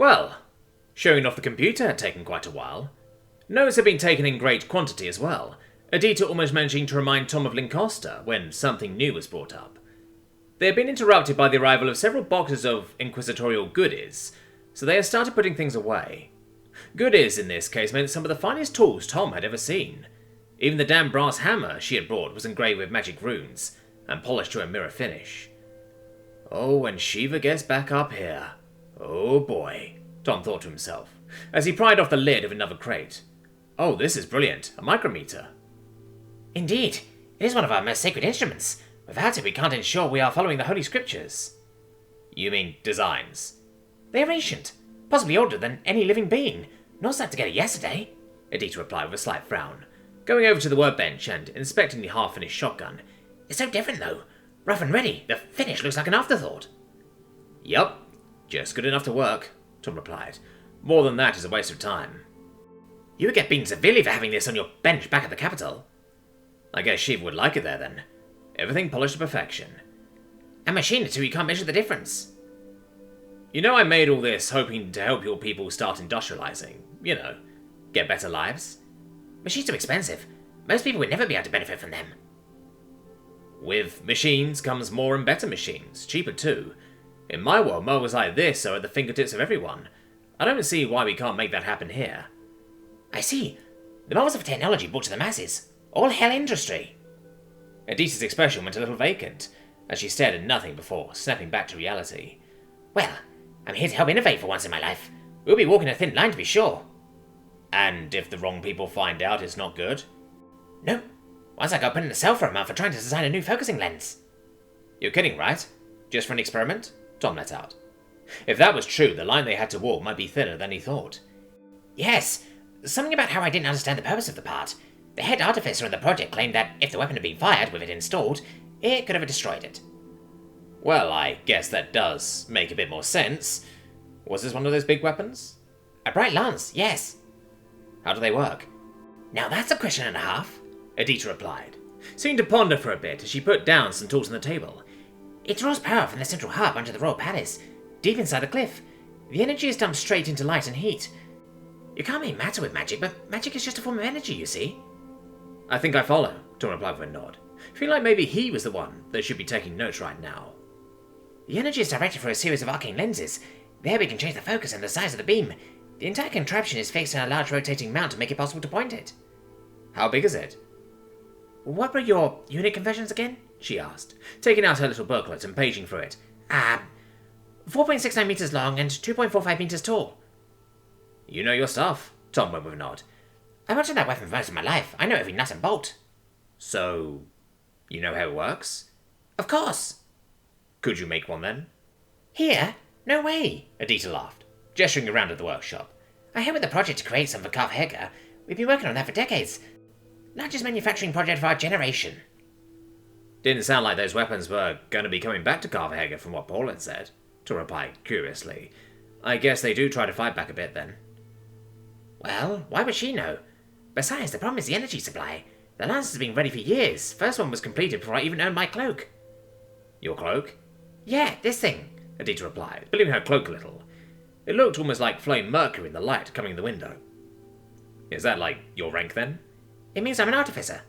Well, showing off the computer had taken quite a while. Notes had been taken in great quantity as well, Adita almost managing to remind Tom of Lancaster when something new was brought up. They had been interrupted by the arrival of several boxes of inquisitorial goodies, so they had started putting things away. Goodies in this case meant some of the finest tools Tom had ever seen. Even the damn brass hammer she had brought was engraved with magic runes, and polished to a mirror finish. Oh, when Shiva gets back up here. Oh boy, Tom thought to himself, as he pried off the lid of another crate. Oh, this is brilliant, a micrometer. Indeed, it is one of our most sacred instruments. Without it, we can't ensure we are following the Holy Scriptures. You mean designs? They are ancient, possibly older than any living being. Not set together yesterday, Adita replied with a slight frown, going over to the workbench and inspecting the half-finished shotgun. It's so different, though. Rough and ready, the finish looks like an afterthought. Yup, just good enough to work, Tom replied. More than that is a waste of time. You would get beaten severely for having this on your bench back at the Capitol. I guess Shiva would like it there then. Everything polished to perfection. A machine or two, you can't measure the difference. You know, I made all this hoping to help your people start industrializing. You know, get better lives. Machines are expensive. Most people would never be able to benefit from them. With machines comes more and better machines, cheaper too. In my world, models like this are at the fingertips of everyone. I don't see why we can't make that happen here. I see. The marvels of technology brought to the masses. All hell industry. Adita's expression went a little vacant, as she stared at nothing before snapping back to reality. Well, I'm here to help innovate for once in my life. We'll be walking a thin line to be sure. And if the wrong people find out, it's not good? No. Once I got put in a cell for a month for trying to design a new focusing lens. You're kidding, right? Just for an experiment? Tom let out. If that was true, the line they had to walk might be thinner than he thought. Yes. Something about how I didn't understand the purpose of the part. The head artificer of the project claimed that if the weapon had been fired with it installed, it could have destroyed it. Well, I guess that does make a bit more sense. Was this one of those big weapons? A bright lance, yes. How do they work? Now that's a question and a half, Adita replied, seeming to ponder for a bit as she put down some tools on the table. It draws power from the central hub under the royal Panis, deep inside the cliff. The energy is dumped straight into light and heat. You can't make matter with magic, but magic is just a form of energy, you see. I think I follow, Tom replied with a nod. I feel like maybe he was the one that should be taking notes right now. The energy is directed through a series of arcane lenses. There we can change the focus and the size of the beam. The entire contraption is fixed in a large rotating mount to make it possible to point it. How big is it? What were your unit conversions again? She asked, taking out her little booklet and paging through it. 4.69 meters long and 2.45 meters tall. You know your stuff, Tom went with a nod. I worked on that weapon for most of my life. I know every nut and bolt. So, you know how it works? Of course. Could you make one then? Here? No way, Adita laughed, gesturing around at the workshop. I helped with the project to create some for Carvehega. We've been working on that for decades. Largest manufacturing project of our generation. Didn't sound like those weapons were going to be coming back to Carvehega from what Paul had said, to reply curiously. I guess they do try to fight back a bit then. Well, why would she know? Besides, the problem is the energy supply. The lance has been ready for years. First one was completed before I even owned my cloak. Your cloak? Yeah, this thing, Adita replied, pulling her cloak a little. It looked almost like flowing mercury in the light coming in the window. Is that like your rank then? It means I'm an artificer.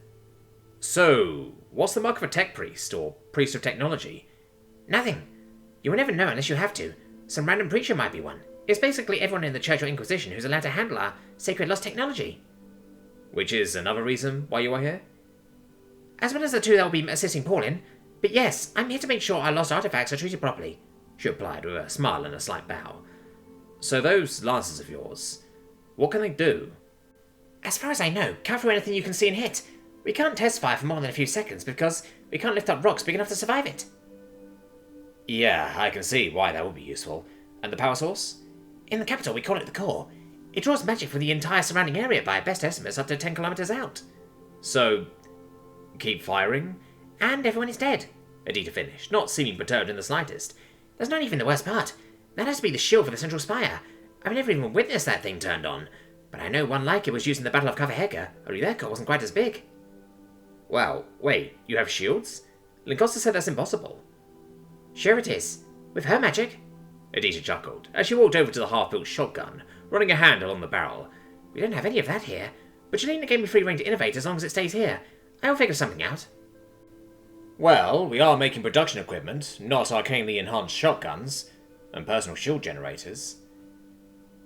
So, what's the mark of a tech priest, or priest of technology? Nothing. You will never know unless you have to. Some random preacher might be one. It's basically everyone in the Church or Inquisition who's allowed to handle our sacred lost technology. Which is another reason why you are here? As well as the two that will be assisting Paul in. But yes, I'm here to make sure our lost artifacts are treated properly, she replied with a smile and a slight bow. So those lances of yours, what can they do? As far as I know, cut through anything you can see and hit. We can't test fire for more than a few seconds because we can't lift up rocks big enough to survive it. Yeah, I can see why that would be useful. And the power source? In the capital, we call it the core. It draws magic from the entire surrounding area by best estimates up to 10 kilometers out. So, keep firing? And everyone is dead, Adita finished, not seeming perturbed in the slightest. That's not even the worst part. That has to be the shield for the central spire. I've never even witnessed that thing turned on. But I know one like it was used in the Battle of Carvehega, only their core wasn't quite as big. Wow, wait, you have shields? Lancaster said that's impossible. Sure it is. With her magic. Adita chuckled, as she walked over to the half-built shotgun, running a hand along the barrel. We don't have any of that here, but Jelena gave me free rein to innovate as long as it stays here. I'll figure something out. Well, we are making production equipment, not arcanely enhanced shotguns, and personal shield generators.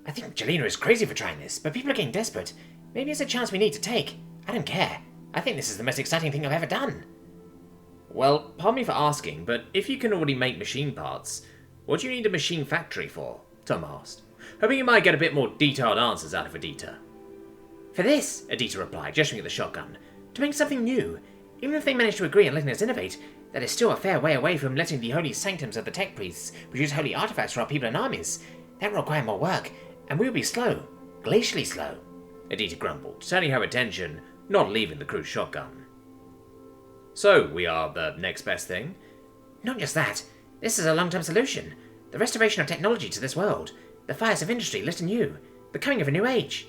I think Jelena is crazy for trying this, but people are getting desperate. Maybe it's a chance we need to take. I don't care. I think this is the most exciting thing I've ever done. Well, pardon me for asking, but if you can already make machine parts, what do you need a machine factory for? Tom asked, hoping you might get a bit more detailed answers out of Adita. For this, Adita replied, gesturing at the shotgun, to make something new. Even if they manage to agree on letting us innovate, that is still a fair way away from letting the holy sanctums of the tech priests produce holy artifacts for our people and armies. That will require more work, and we will be slow. Glacially slow. Adita grumbled, turning her attention, not leaving the crude shotgun. So, we are the next best thing? Not just that. This is a long-term solution. The restoration of technology to this world. The fires of industry lit anew. The coming of a new age.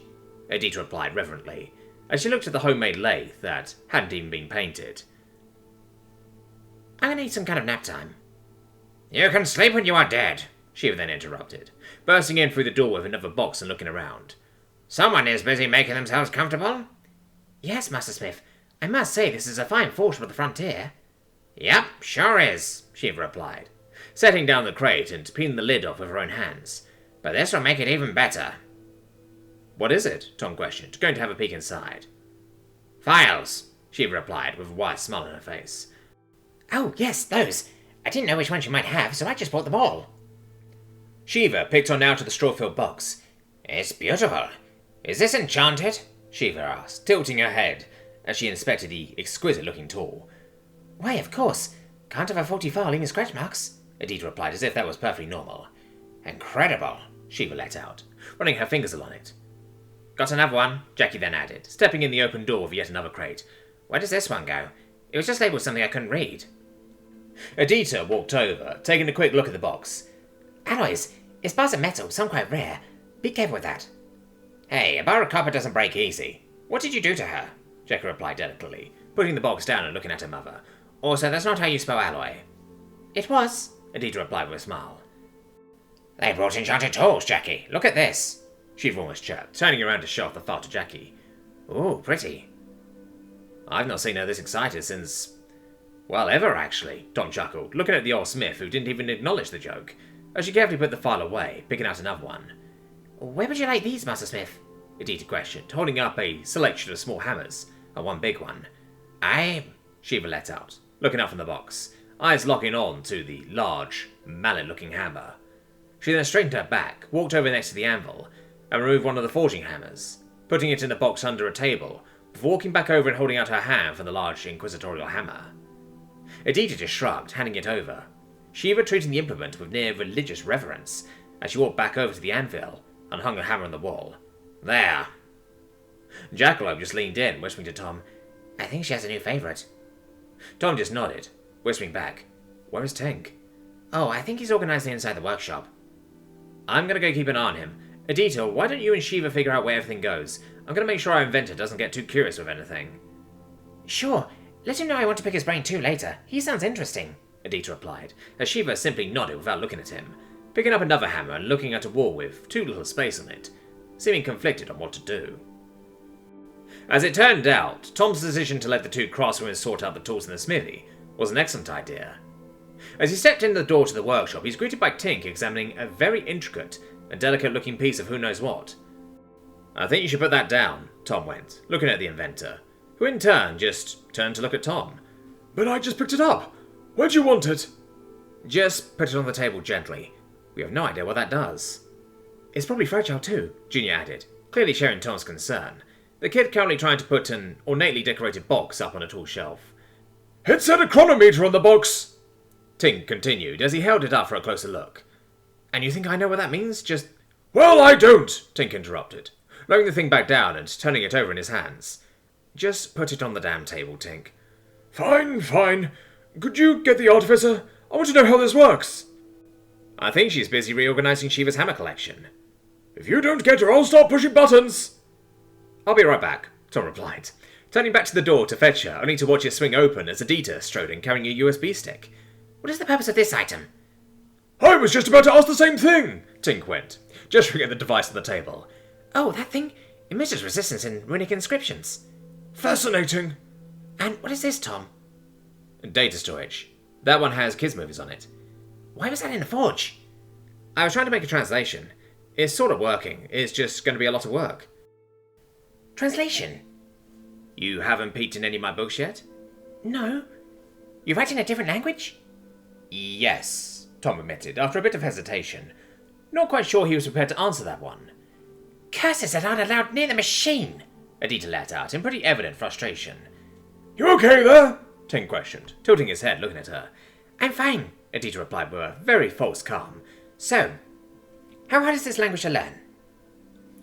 Adita replied reverently, as she looked at the homemade lathe that hadn't even been painted. I'm gonna need some kind of nap time. You can sleep when you are dead, Shiva then interrupted, bursting in through the door with another box and looking around. Someone is busy making themselves comfortable. Yes, Master Smith. I must say this is a fine fortune of the frontier. Yep, sure is, Shiva replied, setting down the crate and peeling the lid off with her own hands. But this will make it even better. What is it? Tom questioned, going to have a peek inside. Files, Shiva replied with a wide smile on her face. Oh, yes, those. I didn't know which ones you might have, so I just bought them all. Shiva picked on out of the straw-filled box. It's beautiful. Is this enchanted? Shiva asked, tilting her head as she inspected the exquisite-looking tool. Why, of course. Can't have a faulty file leaving scratch marks, Adita replied as if that was perfectly normal. Incredible, Shiva let out, running her fingers along it. Got another one, Jackie then added, stepping in the open door of yet another crate. Where does this one go? It was just labelled something I couldn't read. Adita walked over, taking a quick look at the box. Alloys. It's bars of metal, some quite rare. Be careful with that. Hey, a bar of copper doesn't break easy. What did you do to her? Jackie replied delicately, putting the box down and looking at her mother. Also, that's not how you spell alloy. It was, Adita replied with a smile. They brought enchanted tools, Jackie. Look at this. Shiva almost chirped, turning around to show off the file to Jackie. Ooh, pretty. I've not seen her this excited since... well, ever, actually, Tom chuckled, looking at the old smith who didn't even acknowledge the joke, as she carefully put the file away, picking out another one. Where would you like these, Master Smith? Adita questioned, holding up a selection of small hammers, and one big one. Shiva let out, looking up from the box, eyes locking on to the large, mallet-looking hammer. She then straightened her back, walked over next to the anvil, and removed one of the forging hammers, putting it in the box under a table, before walking back over and holding out her hand for the large inquisitorial hammer. Adita just shrugged, handing it over, Shiva treating the implement with near religious reverence, as she walked back over to the anvil and hung her hammer on the wall. There. Jackalope just leaned in, whispering to Tom, I think she has a new favourite. Tom just nodded, whispering back, Where is Tink? Oh, I think he's organising inside the workshop. I'm gonna go keep an eye on him. Adita, why don't you and Shiva figure out where everything goes? I'm gonna make sure our inventor doesn't get too curious with anything. Sure. Let him know I want to pick his brain too later. He sounds interesting, Adita replied, as Shiva simply nodded without looking at him, picking up another hammer and looking at a wall with too little space on it, seeming conflicted on what to do. As it turned out, Tom's decision to let the two craftsmen sort out the tools in the smithy was an excellent idea. As he stepped in the door to the workshop, he's greeted by Tink examining a very intricate and delicate-looking piece of who knows what. I think you should put that down, Tom went, looking at the inventor, who in turn just turned to look at Tom. But I just picked it up. Where'd you want it? Just put it on the table gently. We have no idea what that does. It's probably fragile too, Junior added, clearly sharing Tom's concern, the kid currently trying to put an ornately decorated box up on a tall shelf. It said a chronometer on the box, Tink continued as he held it up for a closer look. And you think I know what that means? Just... Well, I don't, Tink interrupted, lowering the thing back down and turning it over in his hands. Just put it on the damn table, Tink. Fine. Could you get the artificer? I want to know how this works. I think she's busy reorganizing Shiva's hammer collection. If you don't get her, I'll start pushing buttons. I'll be right back, Tom replied, turning back to the door to fetch her, only to watch it swing open as Adita strode in carrying a USB stick. What is the purpose of this item? I was just about to ask the same thing, Tink went, gesturing at the device on the table. Oh, that thing? It measures resistance in runic inscriptions. Fascinating. And what is this, Tom? Data storage. That one has kids' movies on it. Why was that in the forge? I was trying to make a translation. It's sort of working. It's just going to be a lot of work. Translation? You haven't peeked in any of my books yet? No. You write in a different language? Yes, Tom admitted, after a bit of hesitation. Not quite sure he was prepared to answer that one. Curses that aren't allowed near the machine, Adita let out, in pretty evident frustration. You okay there? Tink questioned, tilting his head, looking at her. I'm fine, Adita replied with a very false calm. So, how hard is this language to learn?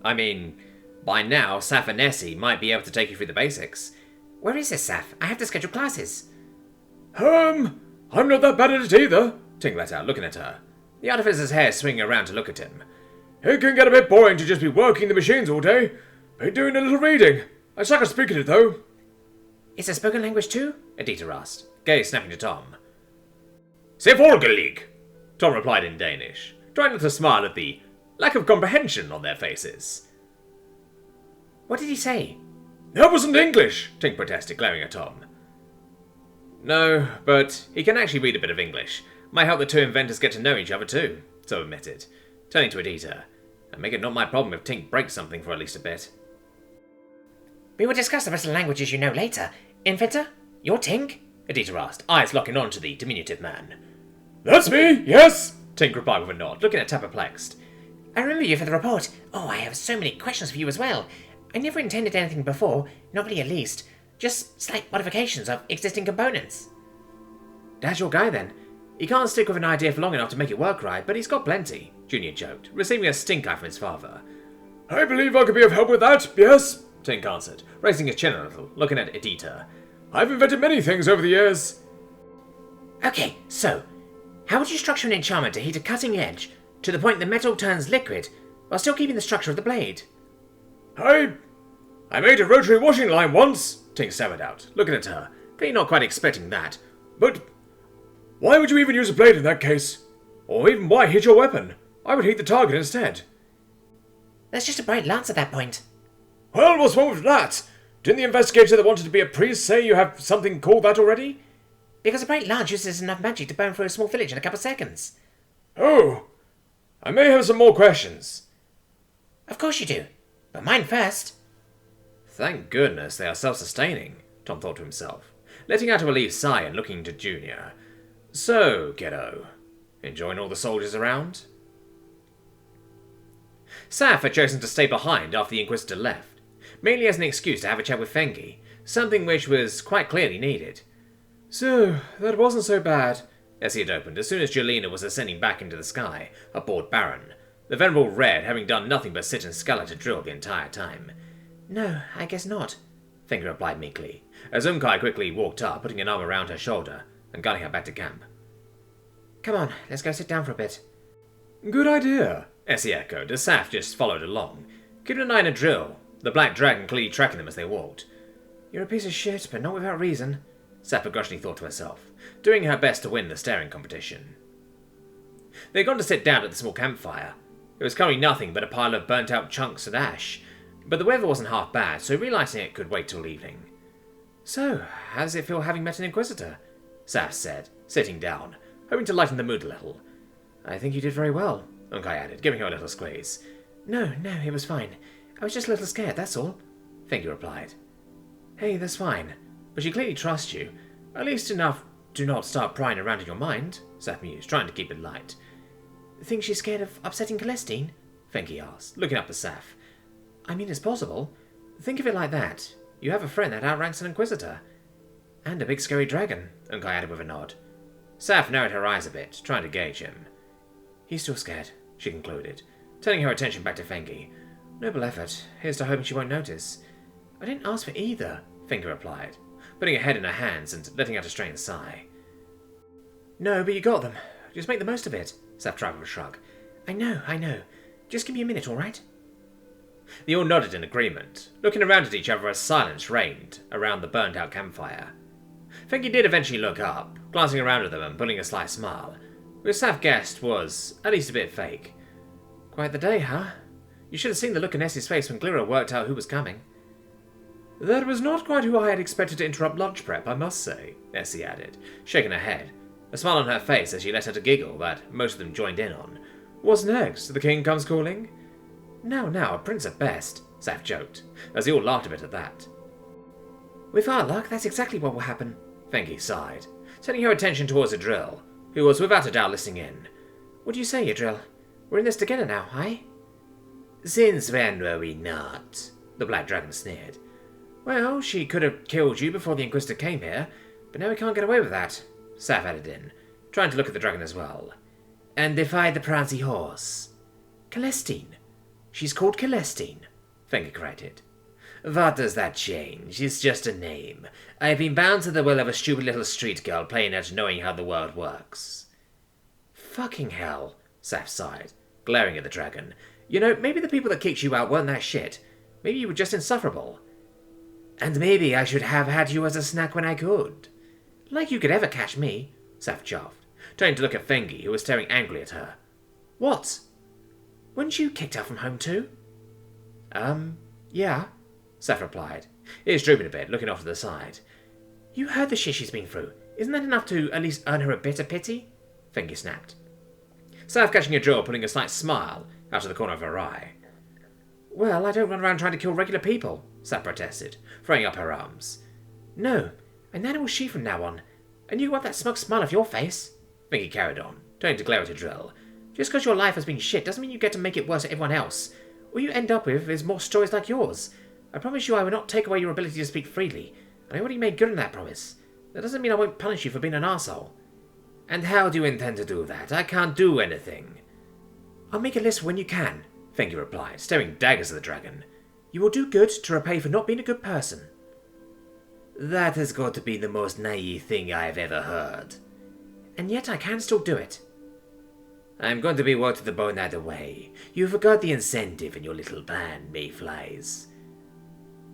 I mean, by now, Saf and Nessie might be able to take you through the basics. Where is this, Saf? I have to schedule classes. I'm not that bad at it either, Tink let out, looking at her. The artificer's hair swinging around to look at him. It can get a bit boring to just be working the machines all day. Been doing a little reading. I suck at speaking it though. Is it spoken language too? Adita asked, gaze snapping to Tom. Sevolgelig, Tom replied in Danish, trying not to smile at the lack of comprehension on their faces. What did he say? That wasn't English, Tink protested, glaring at Tom. No, but he can actually read a bit of English. Might help the two inventors get to know each other too, Tom admitted, turning to Adita. And make it not my problem if Tink breaks something for at least a bit. We will discuss the rest of the languages you know later. Inventor, you're Tink? Adita asked, eyes locking on to the diminutive man. That's me, yes, Tink replied with a nod, looking at her perplexed. I remember you for the report. Oh, I have so many questions for you as well. I never intended anything before, not really at least. Just slight modifications of existing components. Dad's your guy then. He can't stick with an idea for long enough to make it work right, but he's got plenty, Junior joked, receiving a stink eye from his father. I believe I could be of help with that, yes, Tink answered, raising his chin a little, looking at Adita. I've invented many things over the years. Okay, so, how would you structure an enchantment to heat a cutting edge to the point the metal turns liquid while still keeping the structure of the blade? I made a rotary washing line once, Tink stammered out, looking at her, clearly not quite expecting that. But why would you even use a blade in that case? Or even why hit your weapon? I would heat the target instead. That's just a bright lance at that point. Well, what's wrong with that? Didn't the investigator that wanted to be a priest say you have something called that already? Because a bright lance uses enough magic to burn through a small village in a couple of seconds. Oh, I may have some more questions. Of course you do, but mine first. Thank goodness they are self-sustaining, Tom thought to himself, letting out a relieved sigh and looking to Junior. So, kiddo, enjoying all the soldiers around? Saf had chosen to stay behind after the Inquisitor left, mainly as an excuse to have a chat with Fengi, something which was quite clearly needed. So, that wasn't so bad, as he had opened as soon as Jelena was ascending back into the sky, aboard Baron, the venerable Red having done nothing but sit and scull at a drill the entire time. No, I guess not, Fengi replied meekly, as Unkai quickly walked up, putting an arm around her shoulder and guiding her back to camp. Come on, let's go sit down for a bit. Good idea, Essie echoed, as Saf just followed along, giving an eye in a drill, the black dragon clearly tracking them as they walked. You're a piece of shit, but not without reason, Saf begrudgingly thought to herself, doing her best to win the staring competition. They had gone to sit down at the small campfire. It was currently nothing but a pile of burnt-out chunks of ash, but the weather wasn't half bad, so realizing it could wait till evening. So, how does it feel having met an Inquisitor? Saf said, sitting down, hoping to lighten the mood a little. I think you did very well, Unkai added, giving her a little squeeze. No, it was fine. I was just a little scared, that's all, Fengi replied. Hey, that's fine, but she clearly trusts you. At least enough to not start prying around in your mind, Saf mused, trying to keep it light. Think she's scared of upsetting Celestine? Fengi asked, looking up at Saf. I mean, it's possible. Think of it like that. You have a friend that outranks an Inquisitor. And a big scary dragon, Unkai added with a nod. Saf narrowed her eyes a bit, trying to gauge him. He's still scared, she concluded, turning her attention back to Fengi. Noble effort. Here's to hoping she won't notice. I didn't ask for either, Fengi replied, putting her head in her hands and letting out a strained sigh. No, but you got them. Just make the most of it, Saf tried with a shrug. I know. Just give me a minute, all right? They all nodded in agreement, looking around at each other as silence reigned around the burned-out campfire. Fengi did eventually look up, glancing around at them and pulling a slight smile, which Saf guessed was at least a bit fake. Quite the day, huh? You should have seen the look on Nessie's face when Glira worked out who was coming. That was not quite who I had expected to interrupt lunch prep, I must say, Nessie added, shaking her head, a smile on her face as she let out a giggle that most of them joined in on. What's next? The king comes calling? No, a prince at best, Saf joked, as they all laughed a bit at that. With our luck, that's exactly what will happen, Fengi sighed, turning her attention towards Yrrol, who was without a doubt listening in. What do you say, Yrrol? We're in this together now, aye? Since when were we not? The Black Dragon sneered. Well, she could have killed you before the Inquisitor came here, but now we can't get away with that, Saf added in, trying to look at the dragon as well. And defied the prancy horse. Celestine. She's called Celestine, Fengi corrected. What does that change? It's just a name. I've been bound to the will of a stupid little street girl playing at knowing how the world works. Fucking hell, Saf sighed, glaring at the dragon. You know, maybe the people that kicked you out weren't that shit. Maybe you were just insufferable. And maybe I should have had you as a snack when I could. Like you could ever catch me, Saf chaffed, turning to look at Fengi, who was staring angrily at her. What? Weren't you kicked out from home too? Yeah, Saf replied, ears drooping a bit, looking off to the side. You heard the shit she's been through. Isn't that enough to at least earn her a bit of pity? Fengi snapped. Saf catching her jaw, putting a slight smile out of the corner of her eye. Well, I don't run around trying to kill regular people, Saf protested, throwing up her arms. No, and neither will she from now on. And you got that smug smile off your face, Fengi carried on, turning to glare at Yrrol. Just because your life has been shit doesn't mean you get to make it worse for everyone else. All you end up with is more stories like yours. I promise you I will not take away your ability to speak freely, and I already made good on that promise. That doesn't mean I won't punish you for being an arsehole. And how do you intend to do that? I can't do anything. I'll make a list when you can, Fengi replied, staring daggers at the dragon. You will do good to repay for not being a good person. That has got to be the most naive thing I have ever heard. And yet I can still do it. I'm going to be worked to the bone either way. You forgot the incentive in your little plan, mayflies.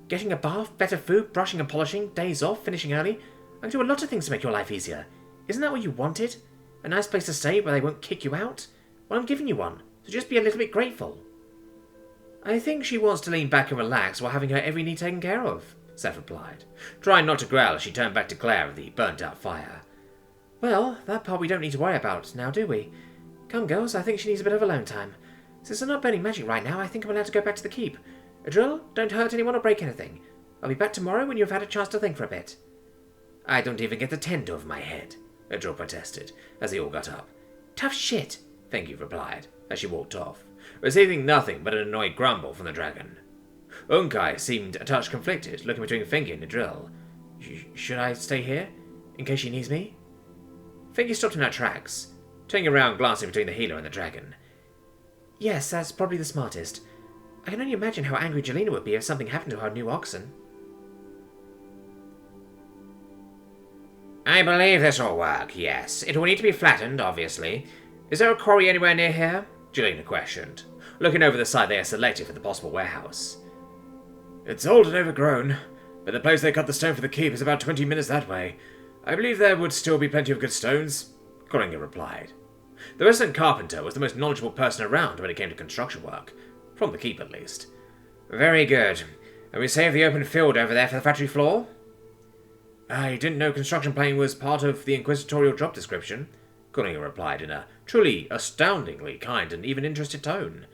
Getting a bath, better food, brushing and polishing, days off, finishing early. I can do a lot of things to make your life easier. Isn't that what you wanted? A nice place to stay where they won't kick you out? Well, I'm giving you one, so just be a little bit grateful. I think she wants to lean back and relax while having her every need taken care of, Seth replied, trying not to growl as she turned back to glare at the burnt-out fire. Well, that part we don't need to worry about now, do we? Come, girls, I think she needs a bit of alone time. Since they're not burning magic right now, I think I'm allowed to go back to the keep. Yrrol, don't hurt anyone or break anything. I'll be back tomorrow when you've had a chance to think for a bit. I don't even get the tent over my head, Yrrol protested, as they all got up. Tough shit, Fengi replied, as she walked off, receiving nothing but an annoyed grumble from the dragon. Unkai seemed a touch conflicted, looking between Fengi and Yrrol. Should I stay here, in case she needs me? Fengi stopped in her tracks, turning around, glancing between the healer and the dragon. Yes, that's probably the smartest. I can only imagine how angry Jelena would be if something happened to her new oxen. I believe this will work, yes. It will need to be flattened, obviously. Is there a quarry anywhere near here? Jelena questioned, looking over the site they had selected for the possible warehouse. It's old and overgrown, but the place they cut the stone for the keep is about 20 minutes that way. I believe there would still be plenty of good stones, Collinger replied. The resident carpenter was the most knowledgeable person around when it came to construction work, from the keep at least. Very good. And we save the open field over there for the factory floor? I didn't know construction planning was part of the inquisitorial job description, Collinger replied in a truly astoundingly kind and even interested tone.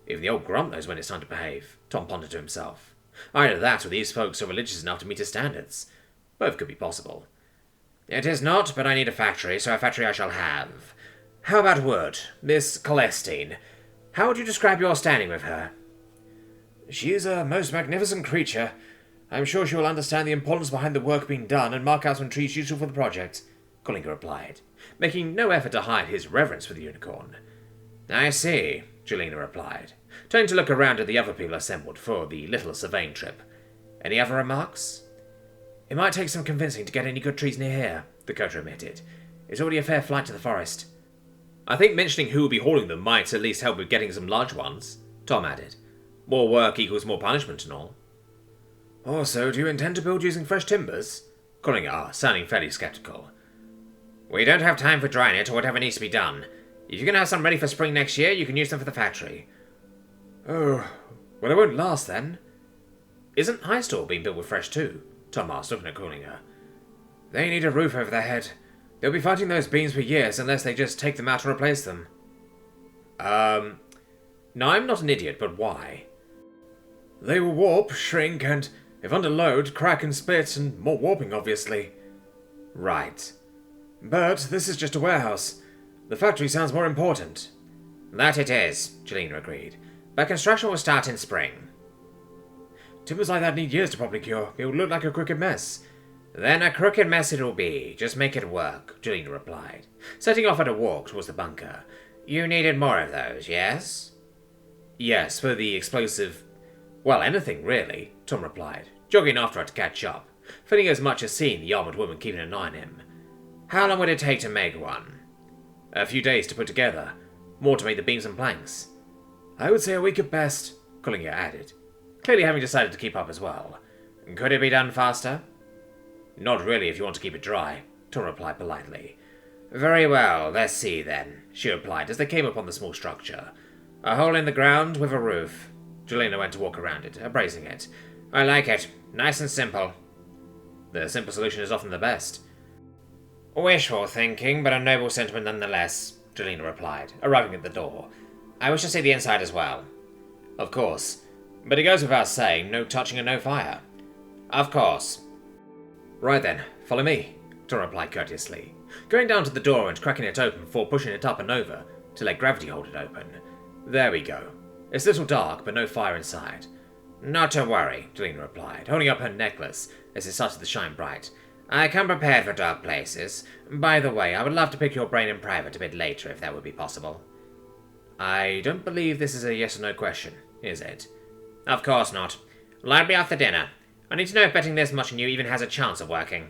Even the old grump knows when it's time to behave, Tom pondered to himself. Either that or these folks are religious enough to meet his standards. Both could be possible. It is not, but I need a factory, so a factory I shall have. How about word? Miss Celestine. How would you describe your standing with her? She is a most magnificent creature. I am sure she will understand the importance behind the work being done and mark out some trees useful for the project, Collinger replied, making no effort to hide his reverence for the unicorn. I see, Jelena replied, turning to look around at the other people assembled for the little surveying trip. Any other remarks? It might take some convincing to get any good trees near here, the Dakota admitted. It's already a fair flight to the forest. I think mentioning who will be hauling them might at least help with getting some large ones, Tom added. More work equals more punishment and all. Also, do you intend to build using fresh timbers? Collinger asked, sounding fairly sceptical. We don't have time for drying it or whatever needs to be done. If you can have some ready for spring next year, you can use them for the factory. Oh, well, it won't last then. Isn't High Store being built with fresh too? Tom asked, looking at Coolinger. They need a roof over their head. They'll be fighting those beams for years unless they just take them out and replace them. No, I'm not an idiot, but why? They will warp, shrink, and, if under load, crack and split, and more warping, obviously. Right. But this is just a warehouse. The factory sounds more important. That it is, Jelena agreed. But construction will start in spring. Timbers like that need years to properly cure. It will look like a crooked mess. Then a crooked mess it'll be. Just make it work, Jelena replied, setting off at a walk towards the bunker. You needed more of those, yes? Yes, for the explosive... Well, anything, really, Tom replied, jogging after her to catch up, feeling as much as seeing the armoured woman keeping an eye on him. How long would it take to make one? A few days to put together. More to make the beams and planks. I would say a week at best, Coolinger added, clearly having decided to keep up as well. Could it be done faster? Not really if you want to keep it dry, Tom replied politely. Very well, let's see then, she replied as they came upon the small structure. A hole in the ground with a roof. Jelena went to walk around it, appraising it. I like it. Nice and simple. The simple solution is often the best. Wishful thinking, but a noble sentiment nonetheless, Jelena replied, arriving at the door. I wish to see the inside as well. Of course. But it goes without saying, no touching and no fire. Of course. Right then, follow me, Tom replied courteously, going down to the door and cracking it open before pushing it up and over to let gravity hold it open. There we go. It's a little dark, but no fire inside. Not to worry, Jelena replied, holding up her necklace as it started to shine bright. I come prepared for dark places. By the way, I would love to pick your brain in private a bit later, if that would be possible. I don't believe this is a yes or no question, is it? Of course not. Light me off the dinner. I need to know if betting this much on you even has a chance of working.